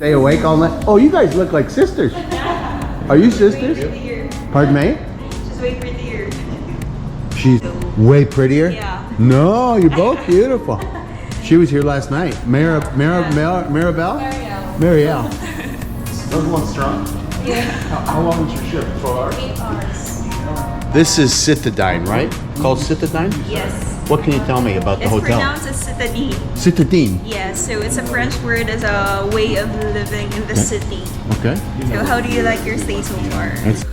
Stay awake all night. Oh, you guys look like sisters. Are you sisters? Pardon me? She's way prettier. She's way prettier? Yeah. No, you're both beautiful. She was here last night. Maribel? Mariel. Those ones strong? Yeah. How long was your shift? 12 hours? 8 hours. This is Citidine, right? Called Citidine? Yes. What can you tell me about the It's hotel? pronounced as Citidine. Citidine. Yes, so it's a French word as a way of living in the city. Okay. So how do you like your stay so far? It's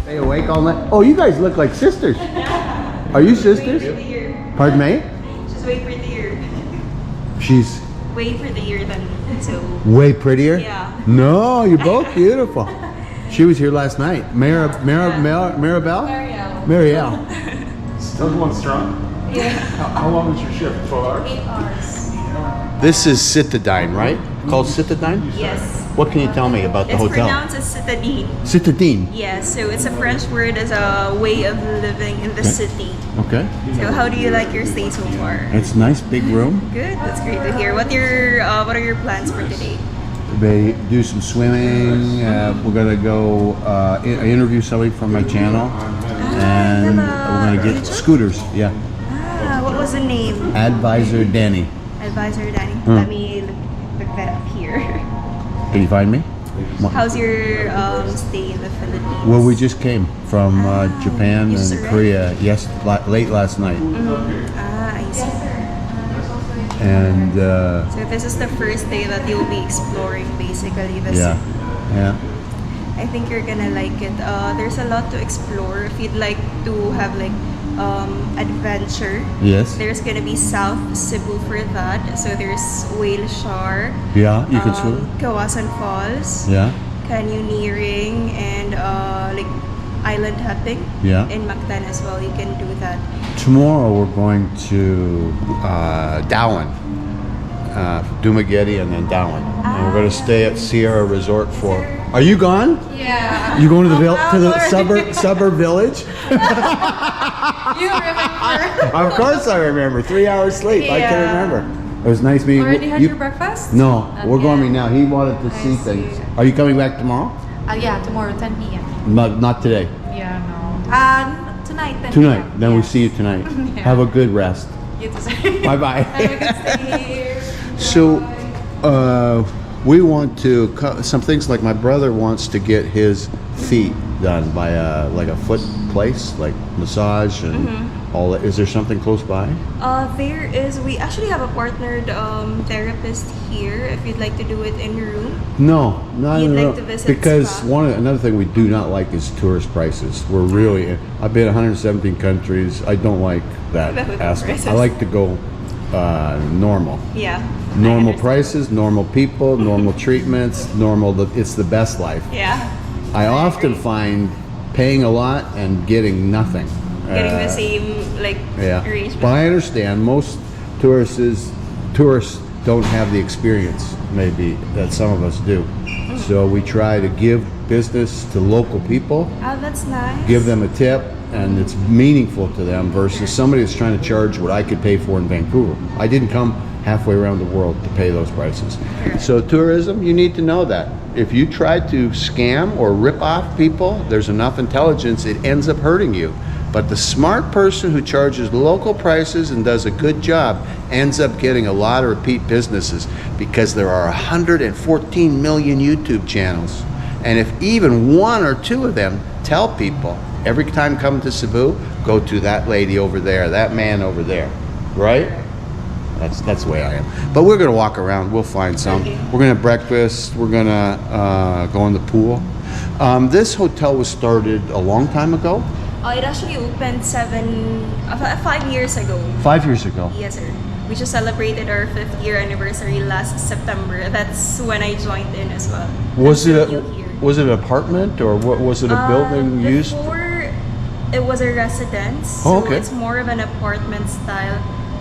stay awake all night. Oh, you guys look like sisters. Are you sisters? Way prettier. Pardon me? She's way prettier. She's Way prettier than me. So way prettier? Yeah. No, you're both beautiful. She was here last night. Maribel? Mariel. Those ones strong? yeah. How long was your shift? 12 hours? 8 hours. This is Citidine, right? Called Citidine? Yes. What can you tell me about the It's hotel? pronounced as Citidine. Citidine. Yes, so it's a French word as a way of living in the city. Okay. So how do you like your stay so far? It's a nice big room. Good, that's great to hear. What are your plans for today? They do some swimming. We're gonna go interview somebody from my channel, and we're gonna get scooters. Yeah. Ah, what was the name? Advisor Danny. Advisor Danny. Let me look that up here. Can you find me? How's your stay in the Philippines? Well, we just came from Japan You and surrendered? Korea. Yes, late last night, Ah, I see. and So this is the first day that you'll be exploring basically the yeah, city. yeah. I think you're gonna like it. There's a lot to explore. If you'd like to have like adventure, Yes. there's gonna be South Cebu for that. So there's Whale Shore, Yeah, you can swim. Kawasan Falls, Yeah, canyoneering, and like island hopping. yeah. In Mactan as well, you can do that. Tomorrow we're going to Darwin, Dumaguete, and then Darwin. And we're going to stay at Sierra Resort for. Are you gone? Yeah. You going to the suburb village? You remember? Of course I remember. 3 hours sleep. I can Yeah. remember. It was nice meeting Already you. had your breakfast? No, Not we're going yet. now. He wanted to see see. things. Are you coming back tomorrow? Yeah, tomorrow, 10 p.m. Not today. Yeah, no. Tonight, 10 Tonight. p.m. Then we Yes. see you tonight. Yeah. Have a good rest. You too, sir. Bye bye. Have a good stay. So, we want to some things like my brother wants to get his feet done by like a foot place, like massage and all that. Is there something close by? There is. We actually have a partnered therapist here. If you'd like to do it in your room. No, not You'd no, like to visit because spa? another thing we do not like is tourist prices. We're really. I've been 117 countries. I don't like that The aspect. prices. I like to go normal. Yeah. I Normal understand. prices, normal people, normal treatments, normal. It's the best life. Yeah. I often find paying a lot and getting nothing. Getting the same like Yeah, arrangement. but I understand most tourists don't have the experience maybe that some of us do. So we try to give business to local people, Oh, that's nice. give them a tip, and it's meaningful to them versus somebody that's trying to charge what I could pay for in Vancouver. I didn't come halfway around the world to pay those prices. So tourism, you need to know that. If you try to scam or rip off people, there's enough intelligence, it ends up hurting you. But the smart person who charges local prices and does a good job ends up getting a lot of repeat businesses because there are 114 million YouTube channels. And if even one or two of them tell people, every time come to Cebu, go to that lady over there, that man over there, right? That's the way I am. But we're gonna walk around, we'll find some. Okay. We're gonna have breakfast, we're gonna go in the pool. This hotel was started a long time ago. It actually opened 5 years ago. 5 years ago. Yes, sir. We just celebrated our 5th year anniversary last September. That's when I joined in as well. Was I'm it still new here. was it an apartment or what was it a building used? Before, it was a residence. Oh, So okay. it's more of an apartment style.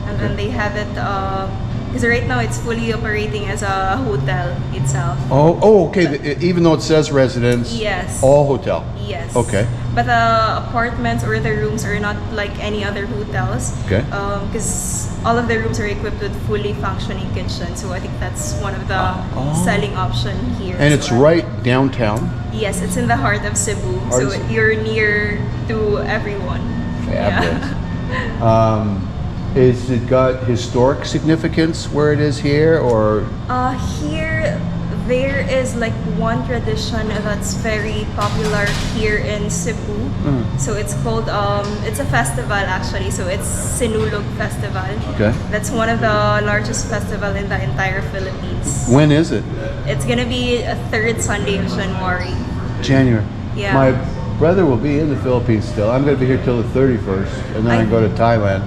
And then they have it, because right now it's fully operating as a hotel itself. Oh, okay. Even though it says residence, Yes. all hotel. Yes. Okay. But the apartments or the rooms are not like any other hotels. Okay. Because all of the rooms are equipped with fully functioning kitchen. So I think that's one of the Oh. selling option here. And as it's well. right downtown. Yes, it's in the heart of Cebu. Heart So of Cebu. you're near to everyone. Fabulous. Yeah. Is it got historic significance where it is here, or Here, there is like one tradition that's very popular here in Cebu. So it's called, it's a festival actually. So it's Sinulog Festival. Okay. That's one of the largest festival in the entire Philippines. when is it? It's gonna be a third Sunday of January. January. Yeah. My brother will be in the Philippines still. I'm going to be here till the 31st, and then I go to Thailand.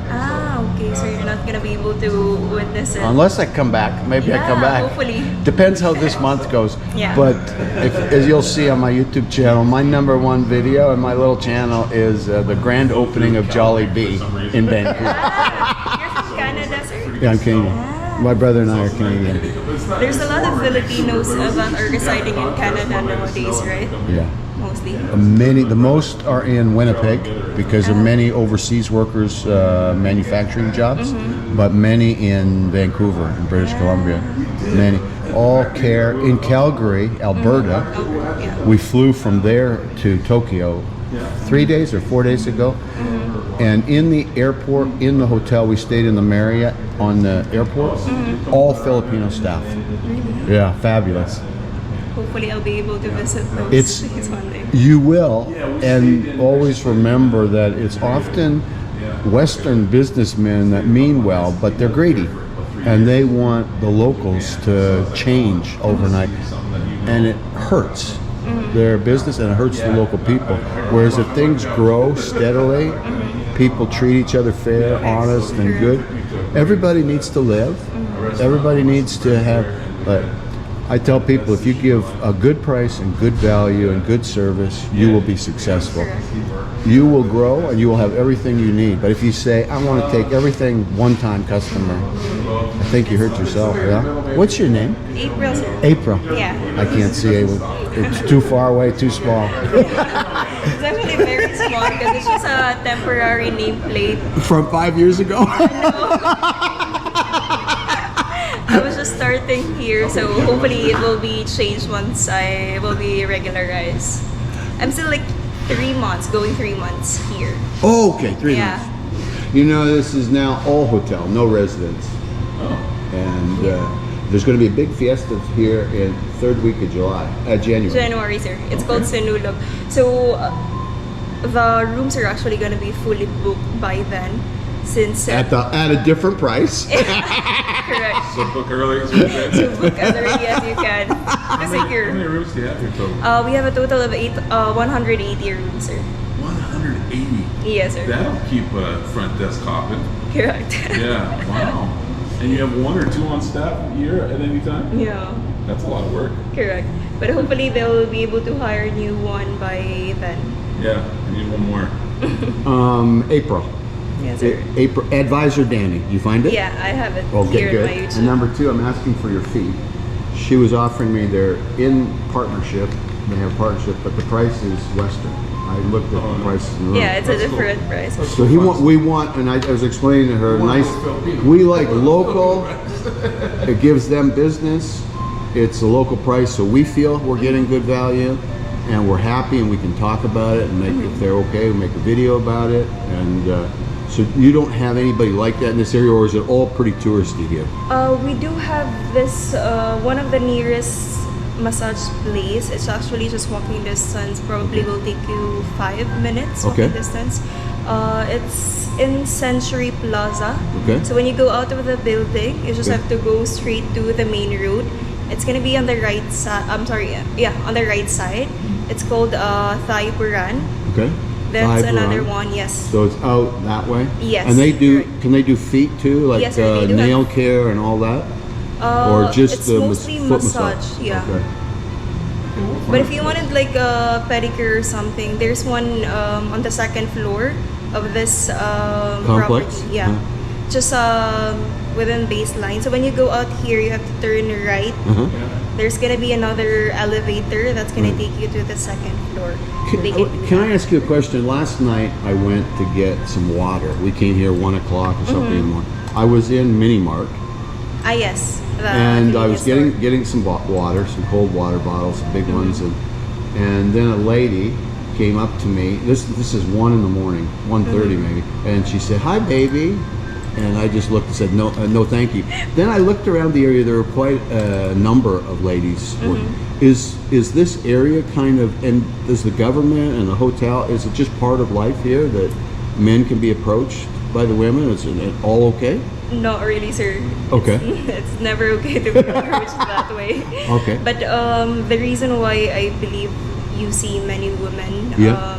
Okay, so you're not gonna be able to witness it. Unless I come back, maybe I come Yeah, back. hopefully. Depends how this month goes. Yeah. But as you'll see on my YouTube channel, my #1 video on my little channel is the grand opening of Jollibee in Vancouver. You're from Canada, sir? Yeah, I'm Canadian. My brother and I are Canadian. There's a lot of Filipinos that are residing in Canada nowadays, right? Yeah. Mostly. The most are in Winnipeg because there are many overseas workers manufacturing jobs, but many in Vancouver, in British Columbia. Many. All care in Calgary, Alberta. Yeah. We flew from there to Tokyo 3 days or 4 days ago. And in the airport, in the hotel, we stayed in the Marriott on the airport. All Filipino staff. Yeah, fabulous. Hopefully I'll be able to visit those It's- things one day. You will, and always remember that it's often Western businessmen that mean well, but they're greedy, and they want the locals to change overnight, and it hurts their business and it hurts the local people. Whereas if things grow steadily, people treat each other fair, honest, and good. Everybody needs to live. Everybody needs to have. I tell people, if you give a good price and good value and good service, you will be successful. You will grow and you will have everything you need. But if you say, I want to take everything one-time customer, I think you hurt yourself, yeah? What's your name? April, sir. April. Yeah. I can't see it. It's too far away, too small. It's actually very small because it's just a temporary nameplate. From 5 years ago? I was just starting here, so hopefully it will be changed once I will be regularized. I'm still like 3 months, going 3 months here. Oh, okay, 3 Yeah. months. You know, this is now all hotel, no residence. And there's going to be a big fiesta here in 3rd week of January. January, sir. It's called Sinulog. So the rooms are actually gonna be fully booked by then, since At a different price. correct. So book early as you can. So book as early as you can. How Kasi many you're, rooms do you have here total? we have a total of 180 rooms, sir. 180. Yes, sir. That'll keep front desk hopping. Correct. Yeah, wow. And you have 1 or 2 on staff here at any time? Yeah, That's a lot of work. correct. But hopefully they'll be able to hire a new one by then. Yeah, I need 1 more. April. Yes, sir. April. Advisor Danny. You find it? Yeah, I have it Okay, here good. in my YouTube. And number 2, I'm asking for your fee. She was offering me they're in partnership. They have partnership, but the price is Western. I looked at the prices in the room. Yeah, it's a That's cool. different price. So we want, and I was explaining to her, nice. We like local. It gives them business. It's a local price, so we feel we're getting good value, and we're happy, and we can talk about it, and make if they're okay, we make a video about it. And so you don't have anybody like that in this area, or is it all pretty touristy here? We do have this one of the nearest massage place. It's actually just walking distance. Probably will take you 5 minutes walking Okay. distance. It's in Century Plaza. Okay. So when you go out of the building, you just Okay. have to go straight to the main road. It's gonna be on the right side. I'm sorry. Yeah, on the right side. It's called Thai Puran. Okay. That's Thai another Baran. one. Yes. So it's out that way. Yes, And they do. correct. Can they do feet too, like Yes, sir, they do nail have- care and all that, or just it's the mostly foot massage. Yeah. Okay. But if you wanted like a pedicure or something, there's one on the second floor of this Complex? property. Yeah, Huh. just within baseline. So when you go out here, you have to turn right. Uh-huh. There's gonna be another elevator that's gonna Right. take you to the second floor. They can do Can I that. ask you a question? Last night I went to get some water. We came here 1 o'clock or something in the morning. I was in Mini Mart Ah yes. The and I was convenience store. getting some water, some cold water bottles, some big ones, and then a lady came up to me. This is 1 in the morning, 1:30 maybe, and she said, "Hi, baby." And I just looked and said, no, thank you. Then I looked around the area. There were quite a number of ladies. Is this area kind of, and does the government and the hotel, is it just part of life here that men can be approached by the women? Is it all okay? Not really, sir. Okay. It's never okay to be approached that way. Okay. But the reason why I believe you see many women Yeah.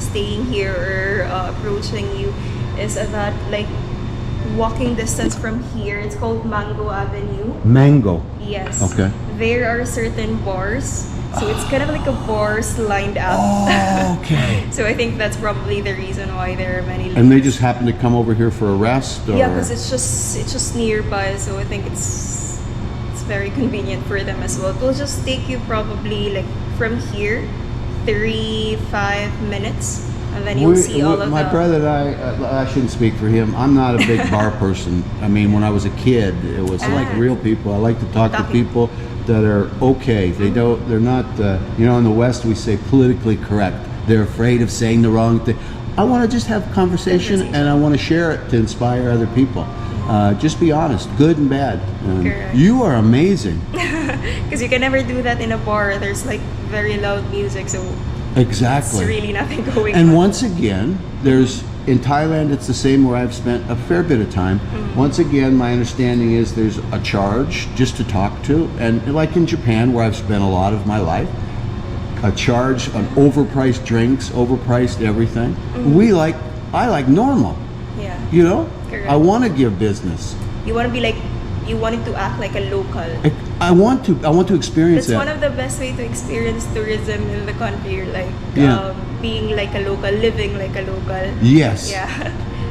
staying here or approaching you is that like walking distance from here, it's called Mango Avenue. Mango. Yes. Okay. There are certain bars. So it's kind of like a bars lined up. Oh, okay. So I think that's probably the reason why there are many. And they just happen to come over here for a rest? Or? Yeah, because it's just nearby, so I think it's very convenient for them as well. It will just take you probably like from here, 3-5 minutes, and then you'll see all of my the. brother and I shouldn't speak for him. I'm not a big bar person. I mean, when I was a kid, it was like real people. I like to talk to Talking. people that are okay. They're not, in the West we say politically correct. They're afraid of saying the wrong thing. I want to just have conversation and I want to share it to inspire other people. Just be honest, good and bad. And Correct. you are amazing. Because you can never do that in a bar. There's like very loud music, so Exactly. it's really nothing going And on. once again, in Thailand, it's the same where I've spent a fair bit of time. Once again, my understanding is there's a charge just to talk to. And like in Japan, where I've spent a lot of my life, a charge on overpriced drinks, overpriced everything. I like normal, Yeah. Correct. I want to give business. You want to be like, you wanted to act like a local. I want to experience That's that. one of the best way to experience tourism in the country, like Yeah. being like a local, living like a local. Yes. Yeah.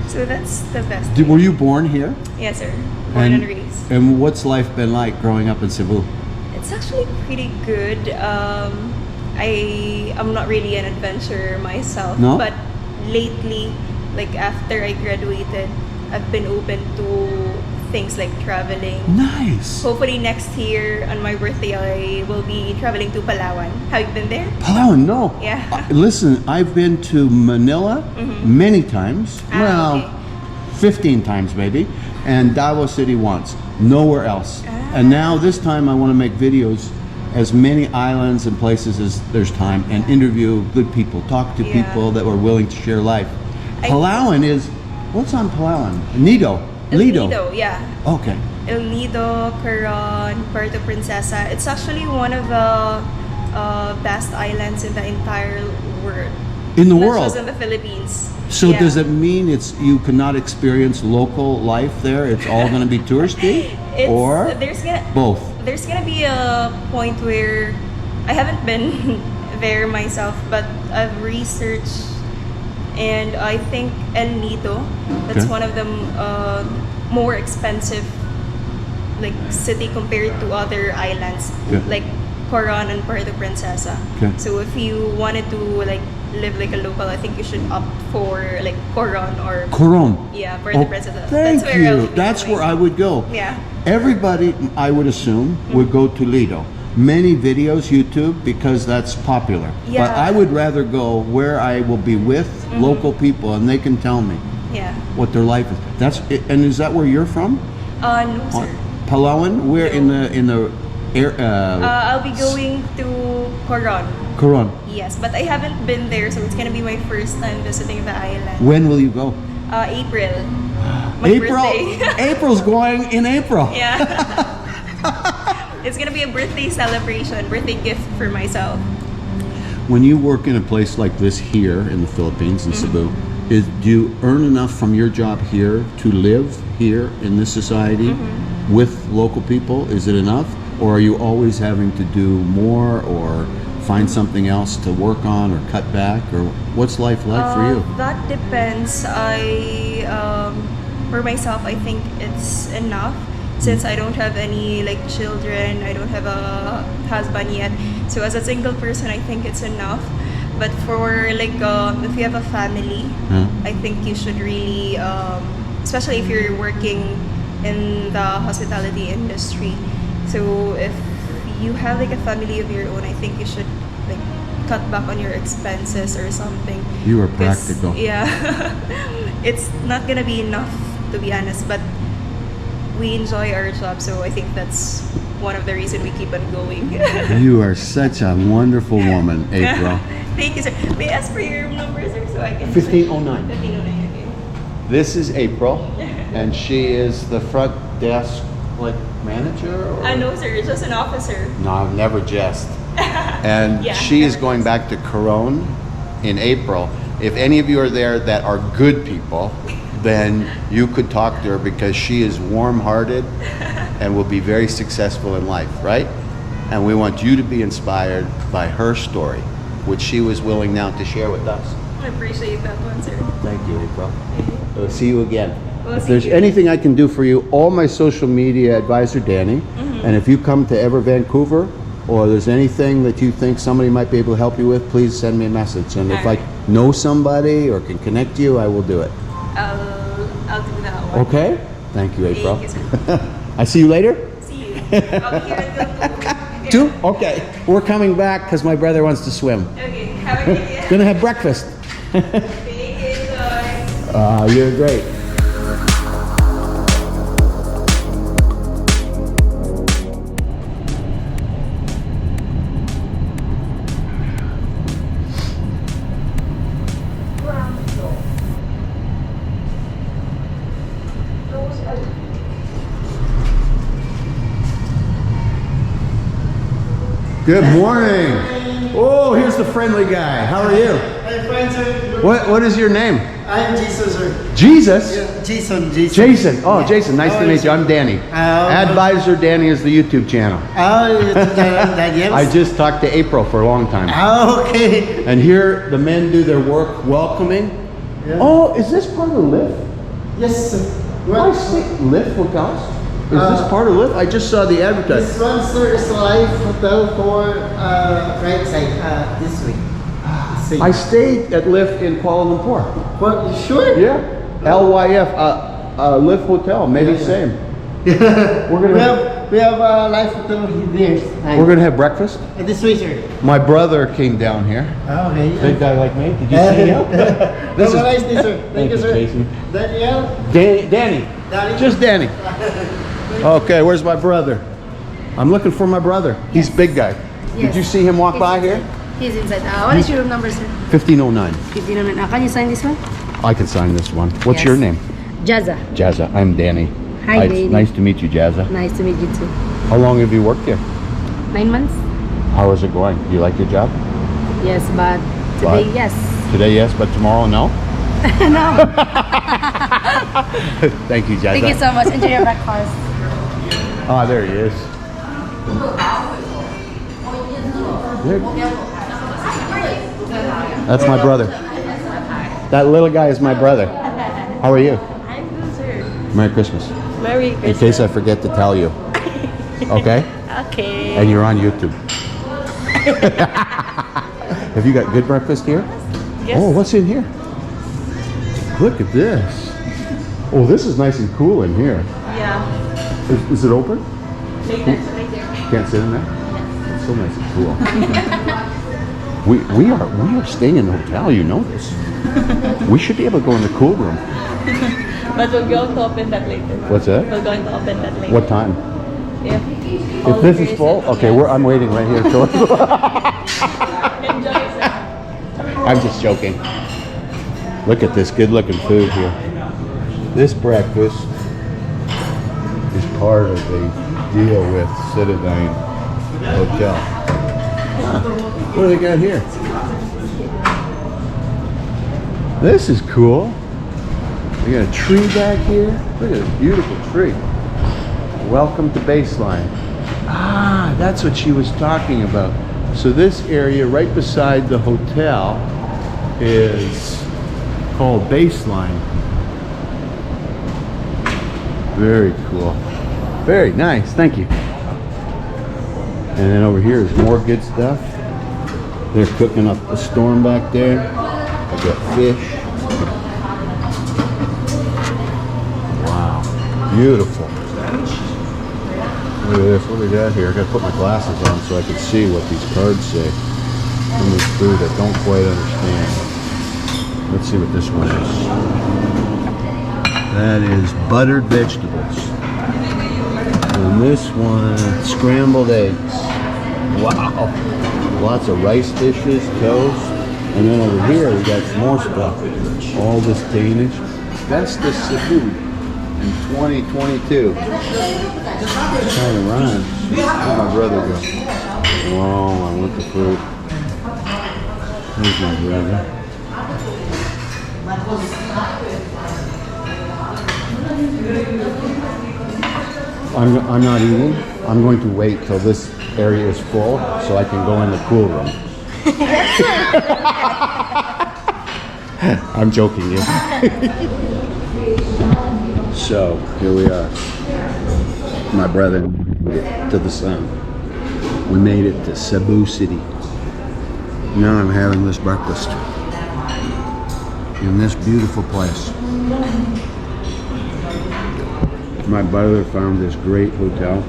So that's the best. Were you born here? Yes, sir. Born and raised. And what's life been like growing up in Cebu? It's actually pretty good. I'm not really an adventurer myself, No? but lately, like after I graduated, I've been open to things like traveling. Nice. Hopefully next year on my birthday, I will be traveling to Palawan. Have you been there? Palawan, no. Yeah. Listen, I've been to Manila many times. Ah, 15 times maybe. And Davao City once. Nowhere else. And now this time I want to make videos as many islands and places as there's time and interview good people, talk to Yeah. people that were willing to share life. I- Palawan is, what's on Palawan? Nido. El Lido. Nido, yeah. Okay. El Nido, Coron, Puerto Princesa. It's actually one of the best islands in the entire world. In the Not world. just in the Philippines. So Yeah. does it mean you cannot experience local life there? It's all going to be touristy? Or both? There's gonna be a point where I haven't been there myself, but I've researched, and I think El Nido, that's Okay. one of the more expensive like city compared to other islands, Okay. like Coron and Puerto Princesa. Okay. So if you wanted to like live like a local, I think you should opt for like Coron or Coron. yeah, Puerto Oh, Princesa. thank That's where I you. would be That's going. where I would go. Yeah. Everybody, I would assume, would go to Lido. Many videos, YouTube, because that's popular. But Yeah. I would rather go where I will be with local people and they can tell me Yeah. what their life is. That's it. And is that where you're from? No, sir. Palawan? Where in the air? I'll be going to Coron. Coron. Yes, but I haven't been there, so it's gonna be my first time visiting the island. When will you go? April. My April. birthday. April's going in April. Yeah. It's gonna be a birthday celebration, birthday gift for myself. When you work in a place like this here in the Philippines, in Cebu, do you earn enough from your job here to live here in this society with local people? Is it enough? Or are you always having to do more or find something else to work on or cut back? Or what's life like for you? That depends. For myself, I think it's enough since I don't have any like children. I don't have a husband yet. So as a single person, I think it's enough. But for like if you have a family, I think you should really, especially if you're working in the hospitality industry. So if you have like a family of your own, I think you should like cut back on your expenses or something. You are 'Cause, practical. Yeah. It's not gonna be enough, to be honest, but we enjoy our job, so I think that's one of the reasons we keep on going. You are such a wonderful woman, April. Thank you, sir. May I ask for your number, sir, so I can... 1509. 1509, okay. This is April, and she is the front desk like manager? Or? No, sir, just an officer. No, I've never jest. And Yeah, she is never going jest. back to Coron in April. If any of you are there that are good people, then you could talk to her because she is warm-hearted and will be very successful in life, right? And we want you to be inspired by her story, which she was willing now to share with us. I appreciate that one, sir. Thank you, April. We'll see you again. We'll If see there's you. anything I can do for you, all my social media advisor, Danny. And if you come to ever Vancouver, or there's anything that you think somebody might be able to help you with, please send me a message. And if I Alright. know somebody or can connect you, I will do it. I'll do that one. Okay? Thank you, April. Thank you, sir. I see you later? See you. I'll be here until 2. Two? Okay. We're coming back because my brother wants to swim. Okay, have a good day. Gonna have breakfast. Thank you, guys. You're great. Good morning. Oh, here's the friendly guy. How are you? Hi, friends. What is your name? I'm Jesus, sir. Jesus? Yeah, Jason. Jason. Oh, Yeah. Jason. Nice How to are meet you. you? I'm Danny. Advisor Danny is the YouTube channel. Oh, yes. I just talked to April for a long time. Oh, okay. And here the men do their work welcoming. Yeah. Oh, is this part of the lift? Yes, sir. I see lift hotels. Is this part of lift? I just saw the This advertisement. one, sir, is a live hotel for right side this week. See. I stayed at Lift in Kuala Lumpur. What? You sure? Yeah. LYF, Lift Hotel, maybe Yeah. same. Yeah. We're gonna we have a live hotel here. We're gonna have breakfast. This way, sir. My brother came down here. Oh, okay. Big guy like me. Did you see him? This is nice, day, sir. Thank you, sir. Jason. Danielle. Danny. Danny. Just Danny. Okay, where's my brother? I'm looking for my brother. He's big guy. Did you see him walk by here? He's inside. What is your room number, sir? 1509. 1509. Can you sign this one? I can sign this one. What's Yes. your name? Jazza. Jazza. I'm Danny. Hi, Danny. Nice to meet you, Jazza. Nice to meet you too. How long have you worked here? 9 months? How is it going? Do you like your job? Yes, but today, But- yes. Today, yes, but tomorrow, no? No. Thank you, Jazza. Thank you so much. Enjoy your breakfast. Ah, there he is. That's my brother. That little guy is my brother. How are you? I'm good, sir. Merry Christmas. Merry In case I forget to tell you. Okay? Okay. And you're on YouTube. Have you got good breakfast here? Yes. Oh, what's in here? Look at this. Oh, this is nice and cool in here. Yeah. Is it open? Later. Can't sit in there? It's so nice and cool. we are staying in a hotel, you know this. We should be able to go in the cool room. But we're going to open that later. What's that? We're going to open that later. What time? If If this is full? Okay, I'm waiting right here. So Enjoy, sir. I'm just joking. Look at this good looking food here. This breakfast is part of a deal with Citidine Hotel. Huh. What do they got here? This is cool. We got a tree back here. Look at this beautiful tree. Welcome to Baseline. Ah, that's what she was talking about. So this area right beside the hotel is called Baseline. Very cool. Very nice. Thank you. And then over here is more good stuff. They're cooking up a storm back there. I got fish. Wow. Beautiful. Look at this. What do we got here? I gotta put my glasses on so I can see what these cards say. Some of this food I don't quite understand. Let's see what this one is. That is buttered vegetables. And this one, scrambled eggs. Wow. Lots of rice dishes, toast. And then over here we got some more stuff. All this Danish. That's the Cebu in 2022. Kind of rhymes. Where'd my brother go? Oh, I want the food. There's my brother. I'm not eating. I'm going to wait till this area is full so I can go in the cool room. I'm joking, yeah. So here we are. My brother to the sun. We made it to Cebu City. Now I'm having this breakfast in this beautiful place. My brother found this great hotel.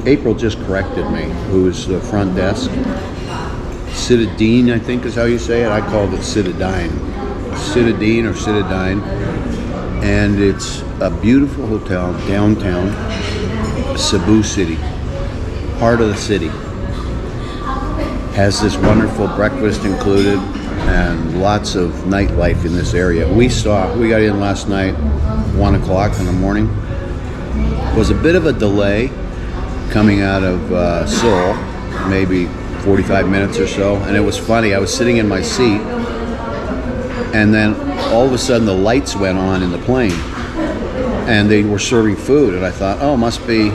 April just corrected me, who is the front desk. Citidine, I think is how you say it. I called it Citidine. Citidine or Citidine. And it's a beautiful hotel downtown Cebu City, heart of the city. Has this wonderful breakfast included and lots of nightlife in this area. We got in last night, 1 o'clock in the morning. It was a bit of a delay coming out of Seoul, maybe 45 minutes or so. And it was funny, I was sitting in my seat and then all of a sudden the lights went on in the plane and they were serving food and I thought, oh, must be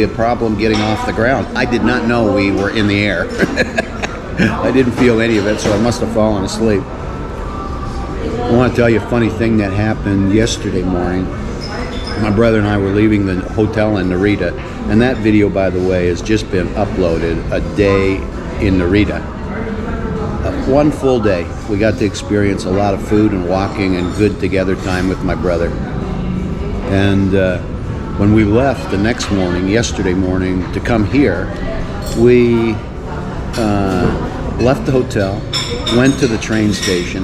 a problem getting off the ground. I did not know we were in the air. I didn't feel any of it, so I must have fallen asleep. I want to tell you a funny thing that happened yesterday morning. My brother and I were leaving the hotel in Narita, and that video, by the way, has just been uploaded, a day in Narita. One full day. We got to experience a lot of food and walking and good together time with my brother. And when we left the next morning, yesterday morning, to come here, we left the hotel, went to the train station,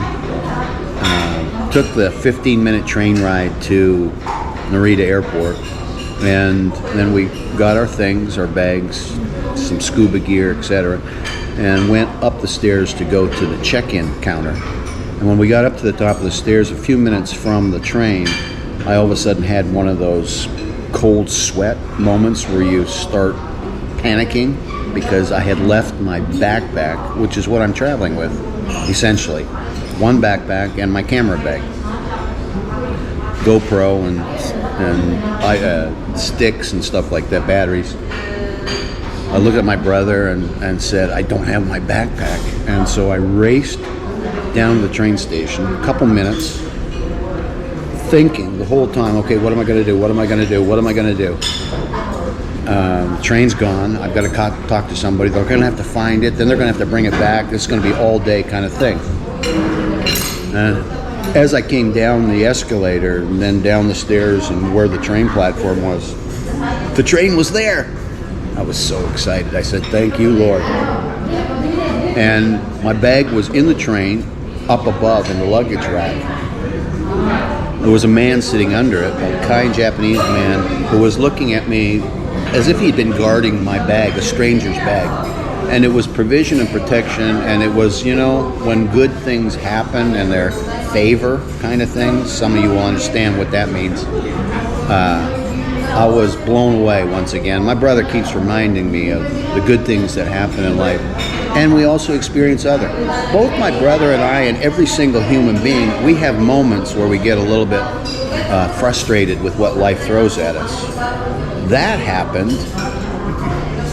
took the 15-minute train ride to Narita Airport, and then we got our things, our bags, some scuba gear, etc., and went up the stairs to go to the check-in counter. And when we got up to the top of the stairs, a few minutes from the train, I all of a sudden had one of those cold sweat moments where you start panicking because I had left my backpack, which is what I'm traveling with, essentially. One backpack and my camera bag. GoPro and sticks and stuff like that, batteries. I looked at my brother and said, I don't have my backpack. And so I raced down to the train station, a couple minutes, thinking the whole time, okay, what am I going to do? What am I going to do? What am I going to do? The train's gone. I've got to talk to somebody. They're going to have to find it. Then they're going to have to bring it back. This is going to be all day kind of thing. As I came down the escalator and then down the stairs and where the train platform was, the train was there. I was so excited. I said, thank you, Lord. And my bag was in the train, up above in the luggage rack. There was a man sitting under it, a kind Japanese man, who was looking at me as if he'd been guarding my bag, a stranger's bag. And it was provision and protection, and it was, you know, when good things happen and they're favor kind of things. Some of you will understand what that means. I was blown away once again. My brother keeps reminding me of the good things that happen in life, and we also experience other. Both my brother and I, and every single human being, we have moments where we get a little bit frustrated with what life throws at us. That happened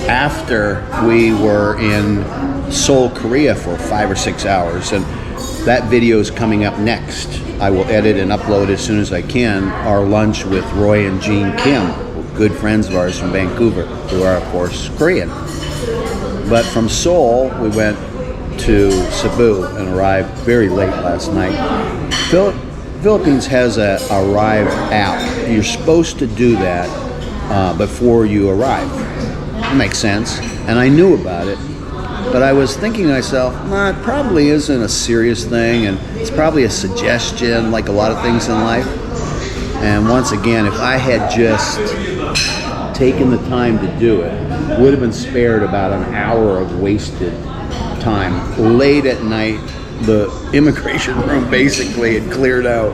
after we were in Seoul, Korea for 5 or 6 hours, and that video is coming up next. I will edit and upload as soon as I can our lunch with Roy and Jean Kim, good friends of ours from Vancouver, who are of course Korean. But from Seoul, we went to Cebu and arrived very late last night. Philippines has a Arrive app. You're supposed to do that before you arrive. It makes sense, and I knew about it. But I was thinking to myself, it probably isn't a serious thing, and it's probably a suggestion, like a lot of things in life. And once again, if I had just taken the time to do it, would have been spared about an hour of wasted time. Late at night, the immigration room basically had cleared out,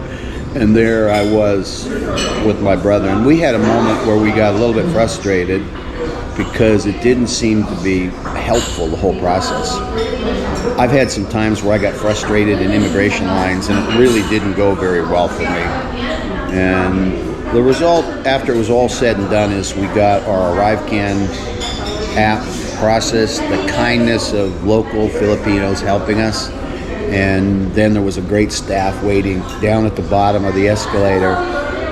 and there I was with my brother. And we had a moment where we got a little bit frustrated because it didn't seem to be helpful, the whole process. I've had some times where I got frustrated in immigration lines, and it really didn't go very well for me. And the result, after it was all said and done, is we got our ArriveCan app processed, the kindness of local Filipinos helping us, and then there was a great staff waiting down at the bottom of the escalator,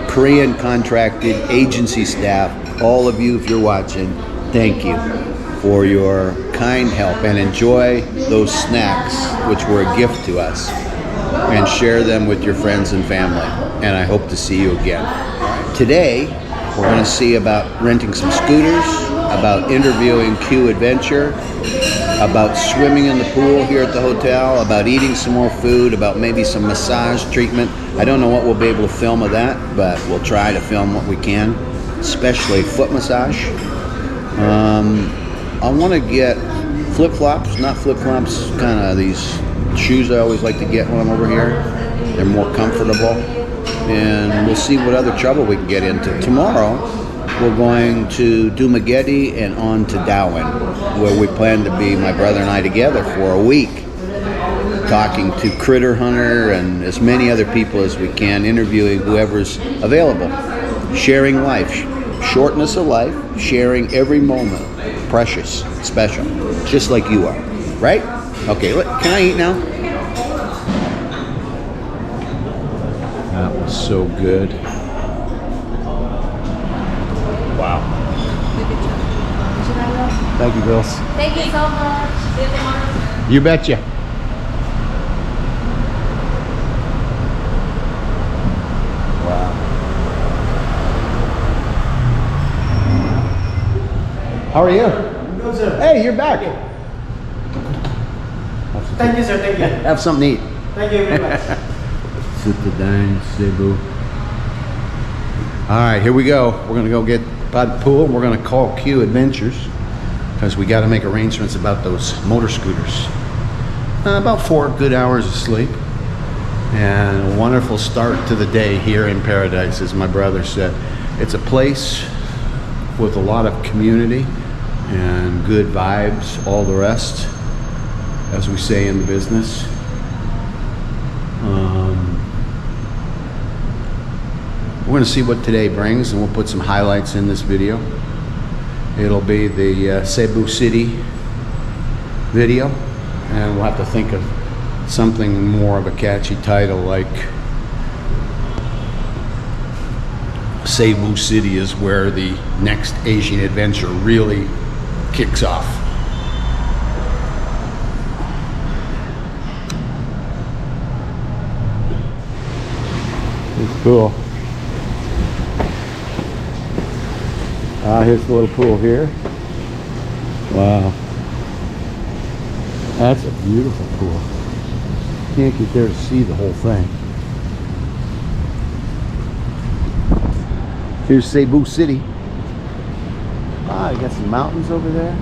Korean contracted agency staff. All of you, if you're watching, thank you for your kind help, and enjoy those snacks, which were a gift to us, and share them with your friends and family. And I hope to see you again. Today, we're going to see about renting some scooters, about interviewing Q Adventure, about swimming in the pool here at the hotel, about eating some more food, about maybe some massage treatment. I don't know what we'll be able to film of that, but we'll try to film what we can, especially foot massage. I want to get flip-flops, not flip-flops, kind of these shoes I always like to get when I'm over here. They're more comfortable, and we'll see what other trouble we can get into. Tomorrow, we're going to Dumaguete and on to Darwin, where we plan to be, my brother and I, together for a week, talking to Critter Hunter and as many other people as we can, interviewing whoever's available, sharing life, shortness of life, sharing every moment, precious, special, just like you are, right? Okay, can I eat now? That was so good. Wow. Thank you, girls. Thank you so much. See you tomorrow. You betcha. Wow. How are you? Good, sir. Hey, you're back. Thank you, sir. Thank you. Have something to eat. Thank you very much. Citidine Cebu. All right, here we go. We're gonna go get by the pool. We're gonna call Q Adventures because we got to make arrangements about those motor scooters. About 4 good hours of sleep, and a wonderful start to the day here in Paradise, as my brother said. It's a place with a lot of community and good vibes, all the rest, as we say in the business. We're going to see what today brings, and we'll put some highlights in this video. It'll be the Cebu City video, and we'll have to think of something more of a catchy title, like Cebu City is where the next Asian adventure really kicks off. It's cool. Here's the little pool here. Wow. That's a beautiful pool. Can't get there to see the whole thing. Here's Cebu City. You got some mountains over there.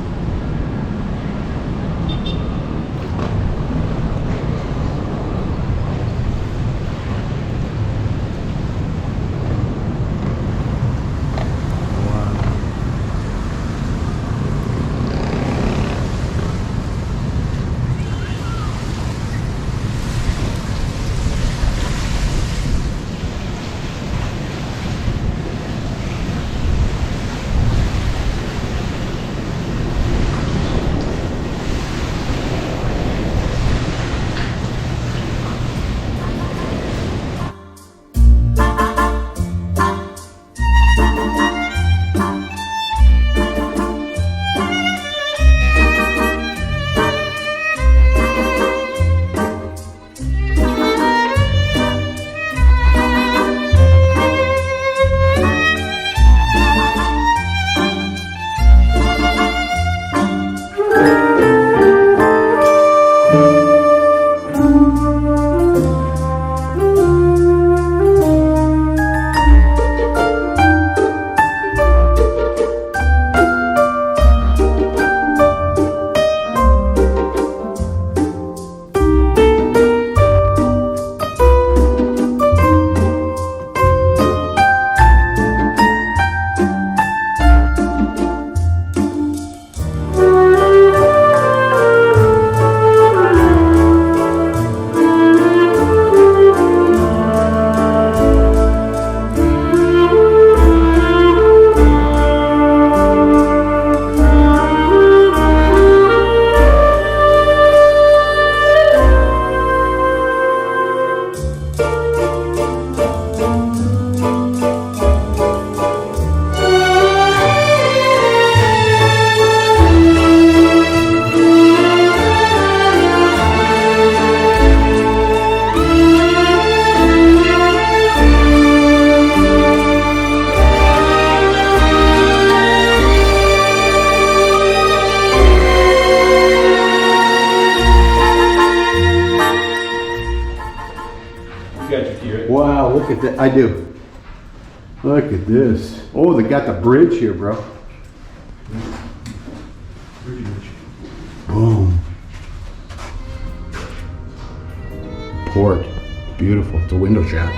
Wow, look at that. I do. Look at this. Oh, they got the bridge here, bro. Boom. Port. Beautiful. It's a window shop.